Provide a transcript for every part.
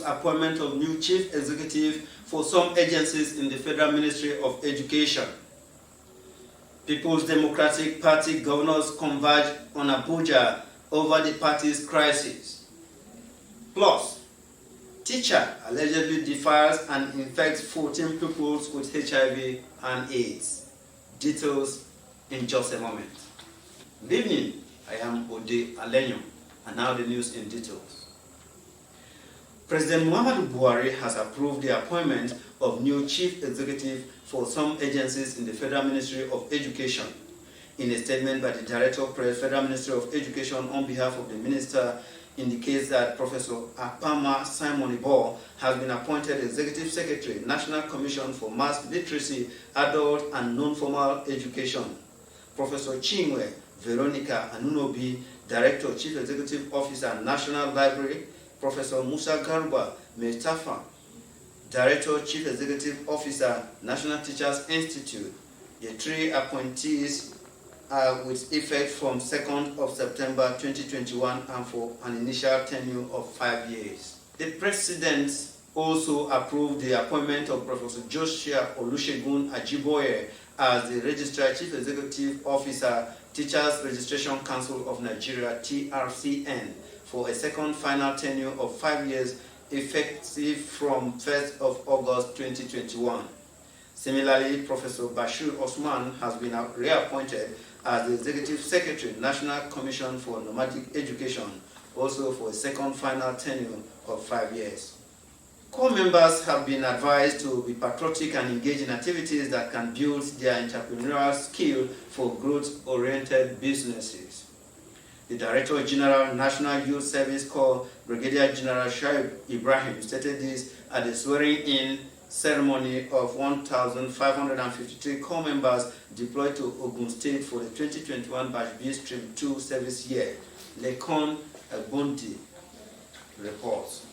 appointment of new chief executive for some agencies in the Federal Ministry of Education. People's Democratic Party governors converge on Abuja over the party's crisis. Plus, teacher allegedly defiles and infects 14 pupils with HIV and AIDS. Details in just a moment. Good evening, I am Ode Alenyo, and now the news in details. President Muhammadu Buhari has approved the appointment of new chief executive for some agencies in the Federal Ministry of Education. In a statement by the Director of the Federal Ministry of Education on behalf of the minister, indicates that Professor Apama Simon Ibo has been appointed Executive Secretary, National Commission for Mass Literacy, Adult and Non-Formal Education. Professor Chinwe Veronica Anunobi, Director, Chief Executive Officer, National Library. Professor Musa Garba Metafa, Director, Chief Executive Officer, National Teachers Institute. The three appointees are with effect from 2nd of September 2021 and for an initial tenure of 5 years. The President also approved the appointment of Professor Joshua Olusegun Ajiboye as the Registrar, Chief Executive Officer, Teachers Registration Council of Nigeria, TRCN, for a second final tenure of 5 years, effective from 1st of August 2021. Similarly, Professor Bashir Osman has been reappointed as the Executive Secretary, National Commission for Nomadic Education, also for a second final tenure of 5 years. Core members have been advised to be patriotic and engage in activities that can build their entrepreneurial skill for growth-oriented businesses. The Director General, National Youth Service Corps, Brigadier General Shaib Ibrahim, stated this at the swearing-in ceremony of 1,553 corps members deployed to Ogun State for the 2021 Batch B Stream 2 service year. Lekon Abundi reports.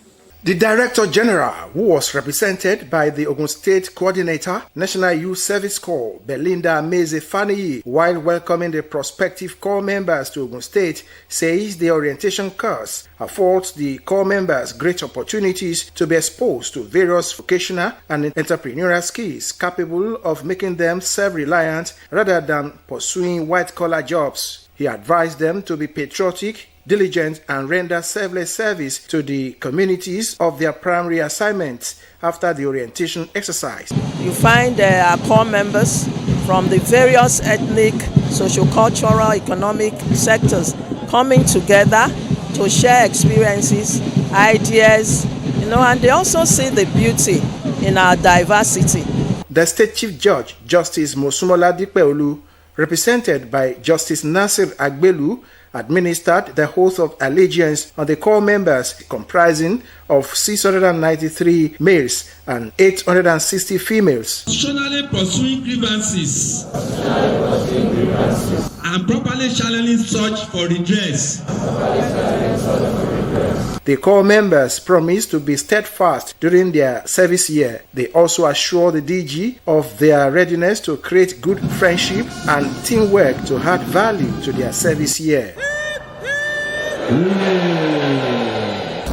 The Director General, who was represented by the Ogun State Coordinator, National Youth Service Corps, Belinda Meze Faniyi, while welcoming the prospective corps members to Ogun State, says the orientation course affords the corps members great opportunities to be exposed to various vocational and entrepreneurial skills capable of making them self-reliant rather than pursuing white-collar jobs. He advised them to be patriotic, diligent, and render selfless service to the communities of their primary assignments after the orientation exercise. You find our core members from the various ethnic, socio-cultural, economic sectors coming together to share experiences, ideas, and they also see the beauty in our diversity. The State Chief Judge, Justice Mosumola Dipeolu, represented by Justice Nasir Agbelu, administered the oath of allegiance on the corps members, comprising of 693 males and 860 females. Constitutionally pursuing grievances and properly challenging such for redress. The corps members promised to be steadfast during their service year. They also assure the DG of their readiness to create good friendship and teamwork to add value to their service year.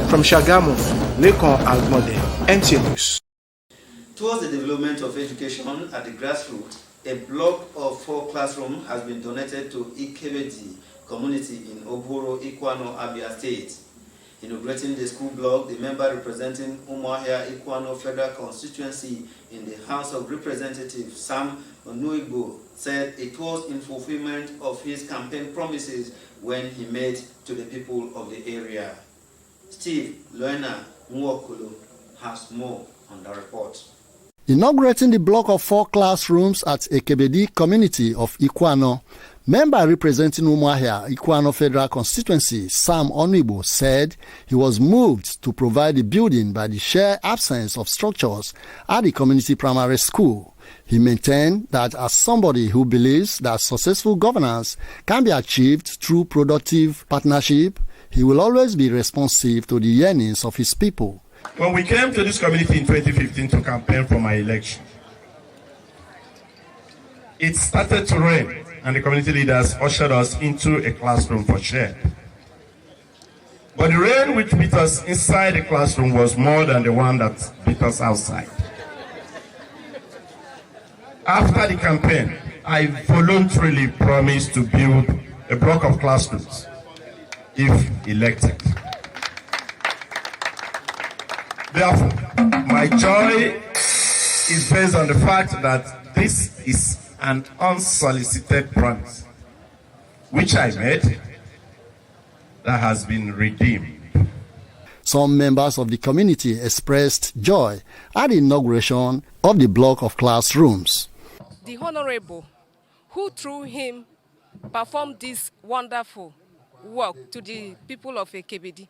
From Shagamu, Lekon Almode, Nta News. Towards the development of education at the grassroots, a block of 4 classrooms has been donated to Ikebedi community in Oboro, Ikwano, Abia State. Inaugurating the school block, the member representing Umuahia Ikwano Federal Constituency in the House of Representatives, Sam Onuigbo, said it was in fulfillment of his campaign promises when he made to the people of the area. Steve Loena Nwokolo has more on the report. Inaugurating the block of 4 classrooms at Ekebedi community of Ikwano, member representing Umuahia Ikwano Federal Constituency, Sam Onuigbo, said he was moved to provide the building by the sheer absence of structures at the community primary school. He maintained that as somebody who believes that successful governance can be achieved through productive partnership, he will always be responsive to the yearnings of his people. When we came to this community in 2015 to campaign for my election, it started to rain and the community leaders ushered us into a classroom for share. But the rain which beat us inside the classroom was more than the one that beat us outside. After the campaign, I voluntarily promised to build a block of classrooms if elected. Therefore, my joy is based on the fact that this is an unsolicited promise, which I made, that has been redeemed. Some members of the community expressed joy at the inauguration of the block of classrooms. The Honorable, who through him performed this wonderful work to the people of Ekebedi,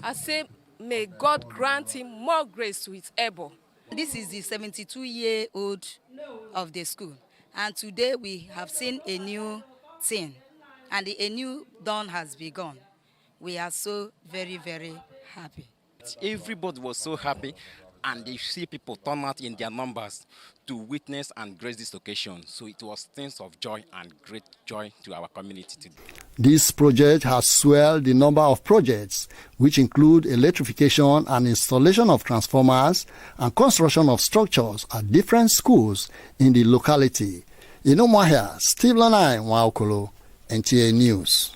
I say, may God grant him more grace to his able. This is the 72-year-old of the school, and today we have seen a new thing, and a new dawn has begun. We are so very, very happy. Everybody was so happy, and they see people turn out in their numbers to witness and grace this occasion. So it was things of joy and great joy to our community today. This project has swelled the number of projects, which include electrification and installation of transformers and construction of structures at different schools in the locality. In Umuahia, Steve Lanai Nwaokolo, NTA News.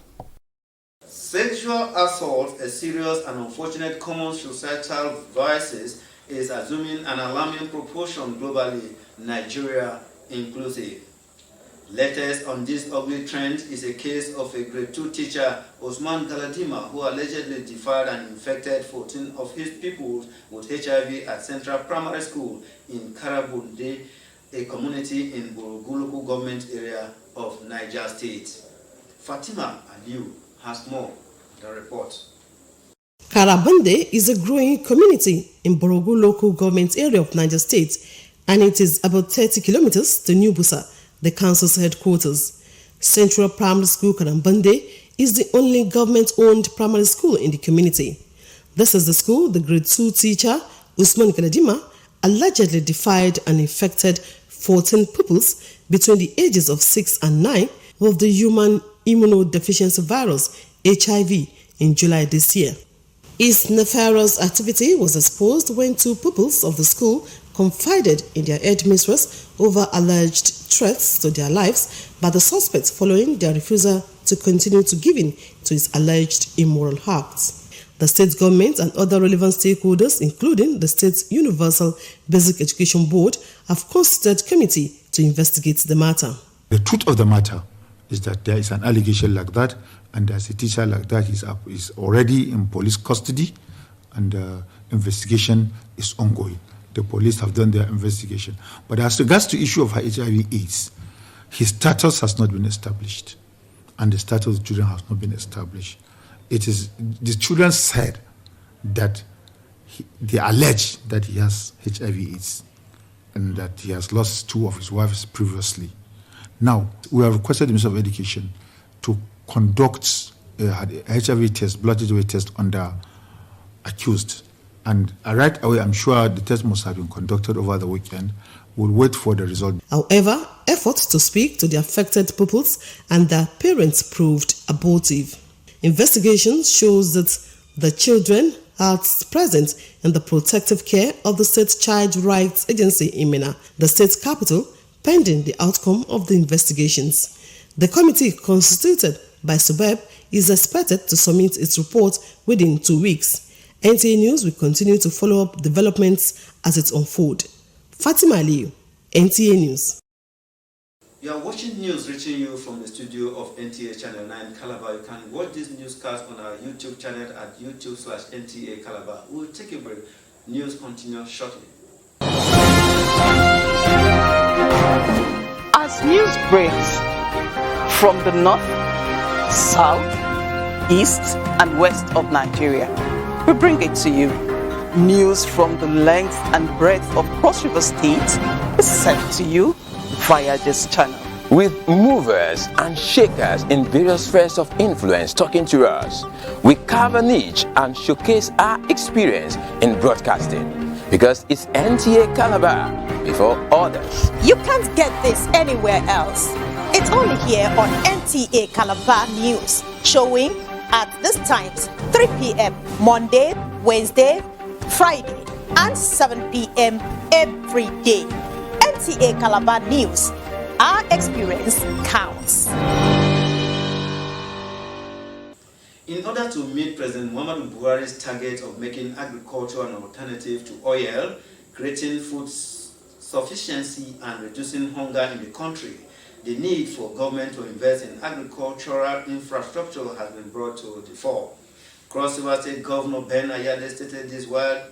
Sexual assault, a serious and unfortunate common societal vices, is assuming an alarming proportion globally, Nigeria inclusive. Latest on this ugly trend is a case of a grade 2 teacher, Osman Galadima, who allegedly defiled and infected 14 of his pupils with HIV at Central Primary School in Karabunde, a community in Borogu local government area of Niger State. Fatima Aliu has more. The report. Karabunde is a growing community in Borogu local government area of Niger State, and it is about 30 kilometers to New Busa, the council's headquarters. Central Primary School Karabunde is the only government-owned primary school in the community. This is the school the grade 2 teacher, Usman Galadima, allegedly defiled and infected 14 pupils between the ages of 6 and 9 with the human immunodeficiency virus, HIV, in July this year. His nefarious activity was exposed when 2 pupils of the school confided in their headmistress over alleged threats to their lives by the suspects following their refusal to continue to give in to his alleged immoral acts. The state government and other relevant stakeholders, including the State Universal Basic Education Board, have constituted a committee to investigate the matter. The truth of the matter is that there is an allegation like that, and there's a teacher like that is already in police custody, and the investigation is ongoing. The police have done their investigation. But as regards to the issue of HIV/AIDS, his status has not been established, and the status of the children has not been established. It is the children said that they allege that he has HIV/AIDS and that he has lost 2 of his wives previously. Now, we have requested the Minister of Education to conduct a HIV test, blood HIV test on the accused. And right away, I'm sure the test must have been conducted over the weekend. We'll wait for the result. However, efforts to speak to the affected pupils and their parents proved abortive. Investigation shows that the children are present in the protective care of the State Child Rights Agency in Minna, the state capital, pending the outcome of the investigations. The committee constituted by Subeb is expected to submit its report within 2 weeks. NTA News will continue to follow up developments as it unfolds. Fatima Aliu, NTA News. You are watching news reaching you from the studio of NTA Channel 9 Calabar. You can watch this newscast on our YouTube channel at youtube.com/NTA Calabar. We'll take a break. News continues shortly. As news breaks from the north, south, east, and west of Nigeria, we bring it to you. News from the length and breadth of Cross River State is sent to you via this channel. With movers and shakers in various spheres of influence talking to us, we carve a niche and showcase our experience in broadcasting, because it's NTA Calabar before others. You can't get this anywhere else. It's only here on NTA Calabar News, showing, at these times: 3 p.m. Monday, Wednesday, Friday, and 7 p.m. every day. Nta Calabar News. Our experience counts. In order to meet President Muhammadu Buhari's target of making agriculture an alternative to oil, creating food sufficiency and reducing hunger in the country, the need for government to invest in agricultural infrastructure has been brought to the fore. Cross River State Governor Ben Ayade stated this while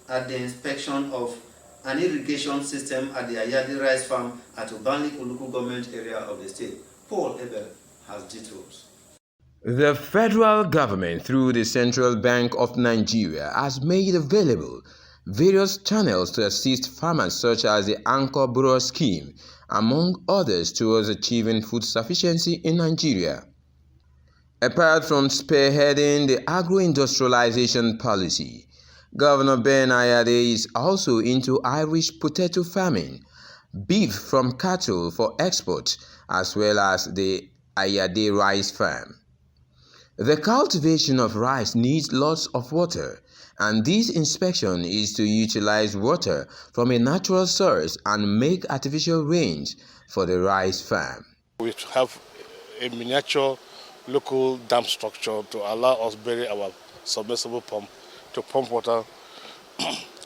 at the inspection of an irrigation system at the Ayade rice farm at Obanli Uluku government area of the state. Paul Ebel has details. The federal government, through the Central Bank of Nigeria, has made available various channels to assist farmers, such as the Anchor Borrower Scheme, among others, towards achieving food sufficiency in Nigeria. Apart from spearheading the agro-industrialization policy, Governor Ben Ayade is also into Irish potato farming, beef from cattle for export, as well as the Ayade rice farm. The cultivation of rice needs lots of water, and this inspection is to utilize water from a natural source and make artificial rains for the rice farm. We have a miniature local dam structure to allow us bury our submersible pump to pump water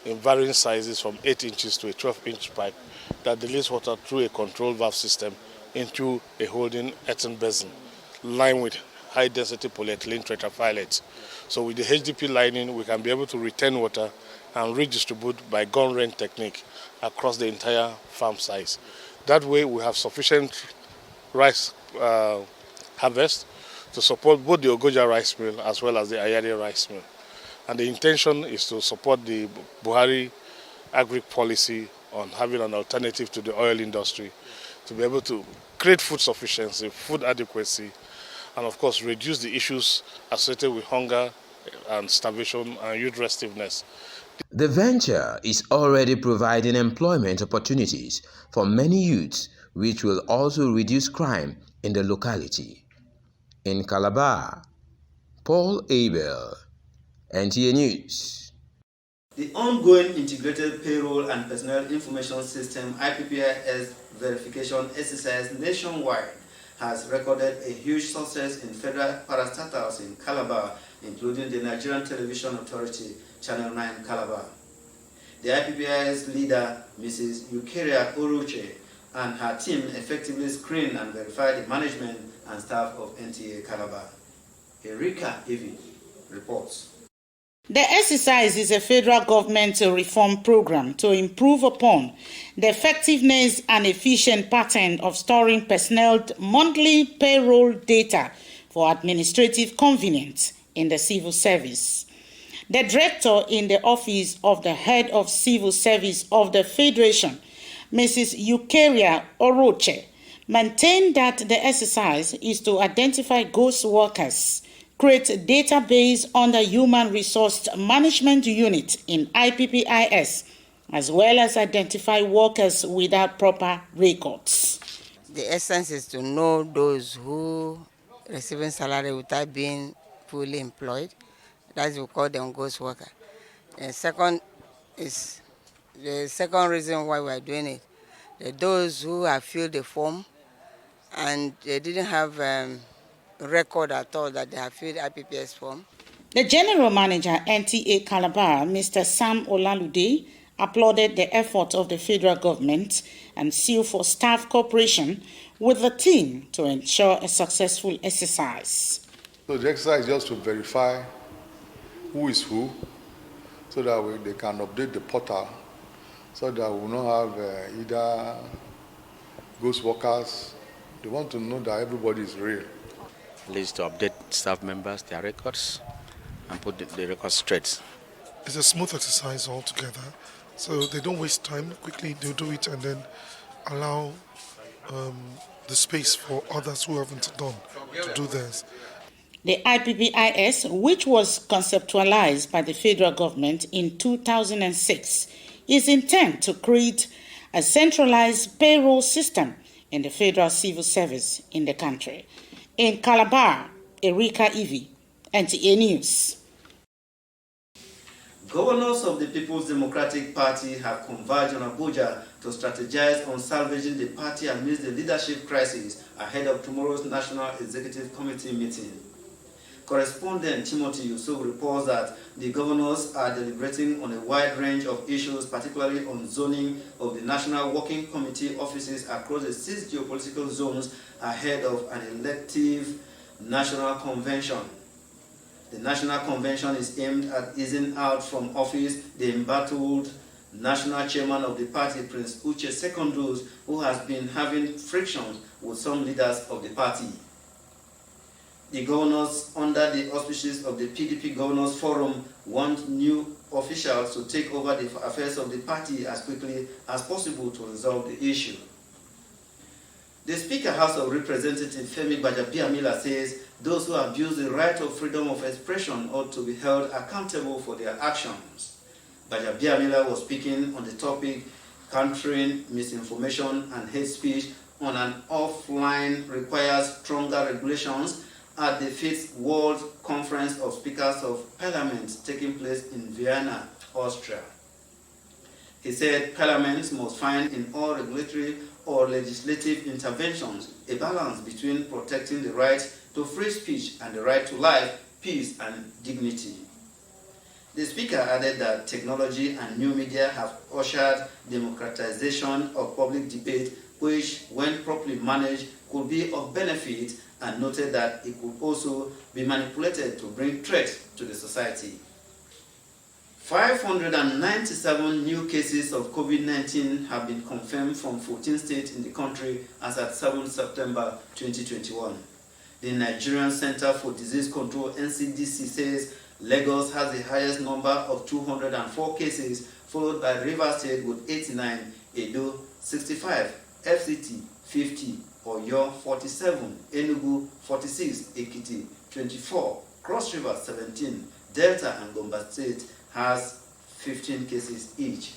in varying sizes from 8 inches to a 12-inch pipe that delays water through a control valve system into a holding earthen basin lined with high-density polyethylene tetrafilate. So with the HDP lining, we can be able to retain water and redistribute by gun rain technique across the entire farm size. That way, we have sufficient rice harvest to support both the Ogoja rice mill as well as the Ayade rice mill. And the intention is to support the Buhari agri policy on having an alternative to the oil industry, to be able to create food sufficiency, food adequacy, and of course reduce the issues associated with hunger and starvation and youth restiveness. The venture is already providing employment opportunities for many youths, which will also reduce crime in the locality. In Calabar, Paul Abel, NTA News. The ongoing Integrated Payroll and Personnel Information System IPPIS verification exercise nationwide has recorded a huge success in federal parastatals in Calabar, including the Nigerian Television Authority, Channel 9 Calabar. The IPPIS leader, Mrs. Eukaria Oruche, and her team effectively screened and verified the management and staff of Nta Calabar. Erika Evi reports. The exercise is a federal government reform program to improve upon the effectiveness and efficient pattern of storing personnel monthly payroll data for administrative convenience in the civil service. The director in the office of the head of civil service of the Federation, Mrs. Eukaria Oroche, maintained that the exercise is to identify ghost workers, create a database under Human Resource Management Unit in IPPIS, as well as identify workers without proper records. The essence is to know those who receiving salary without being fully employed. That's what we call them ghost worker. And second is the second reason why we are doing it. Those who have filled the form and they didn't have record at all that they have filled IPPS form. The General Manager, Nta Calabar, Mr. Sam Olalude, applauded the effort of the federal government and sued for staff cooperation with the team to ensure a successful exercise. So the exercise is just to verify who is who, so that they can update the portal, so that we will not have either ghost workers. They want to know that everybody is real. Leads to update staff members, their records, and put the records straight. It's a smooth exercise altogether, so they don't waste time. Quickly they'll do it and then allow the space for others who haven't done to do theirs. The IPPIS, which was conceptualized by the federal government in 2006, is intent to create a centralized payroll system in the federal civil service in the country. In Calabar, Erika Evi, NTA News. Governors of the People's Democratic Party have converged on Abuja to strategize on salvaging the party amidst the leadership crisis ahead of tomorrow's National Executive Committee meeting. Correspondent Timothy Yusuf reports that the governors are deliberating on a wide range of issues, particularly on zoning of the National Working Committee offices across the 6 geopolitical zones ahead of an elective National Convention. The National Convention is aimed at easing out from office the embattled national chairman of the party, Prince Uche Secondus, who has been having frictions with some leaders of the party. The governors, under the auspices of the PDP Governors Forum, want new officials to take over the affairs of the party as quickly as possible to resolve the issue. The Speaker, House of Representatives Femi Gbajabiamila, says those who abuse the right of freedom of expression ought to be held accountable for their actions. Gbajabiamila was speaking on the topic countering misinformation and hate speech on an offline requires stronger regulations at the 5th World Conference of Speakers of Parliament taking place in Vienna, Austria. He said parliaments must find in all regulatory or legislative interventions a balance between protecting the right to free speech and the right to life, peace, and dignity. The Speaker added that technology and new media have ushered democratization of public debate, which, when properly managed, could be of benefit, and noted that it could also be manipulated to bring threat to the society. 597 new cases of COVID-19 have been confirmed from 14 states in the country as at 7 September 2021. The Nigerian Center for Disease Control, NCDC, says Lagos has the highest number of 204 cases, followed by Rivers State with 89, Edo 65, FCT 50, Oyo 47, Enugu 46, Ekiti 24, Cross River 17, Delta and Gombe State has 15 cases each.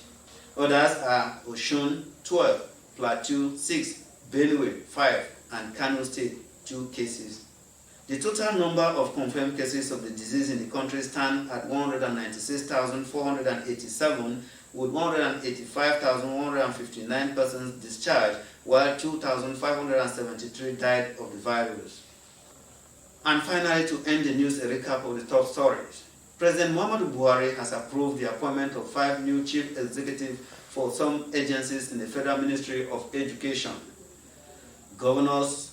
Others are Osun 12, Plateau 6, Benue 5, and Kano State 2 cases. The total number of confirmed cases of the disease in the country stand at 196,487, with 185,159 persons discharged, while 2,573 died of the virus. And finally, to end the news, a recap of the top stories. President Muhammadu Buhari has approved the appointment of 5 new chief executives for some agencies in the Federal Ministry of Education. Governors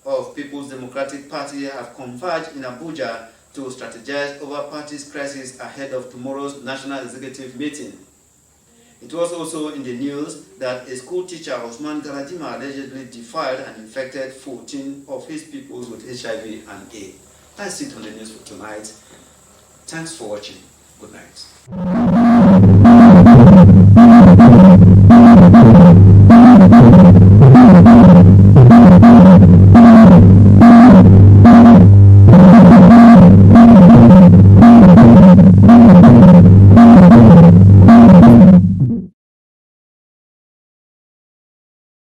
of People's Democratic Party have converged in Abuja to strategize over party's crisis ahead of tomorrow's National Executive meeting. It was also in the news that a school teacher, Osman Galadima, allegedly defiled and infected 14 of his pupils with HIV and AIDS. That's it on the news for tonight. Thanks for watching. Good night.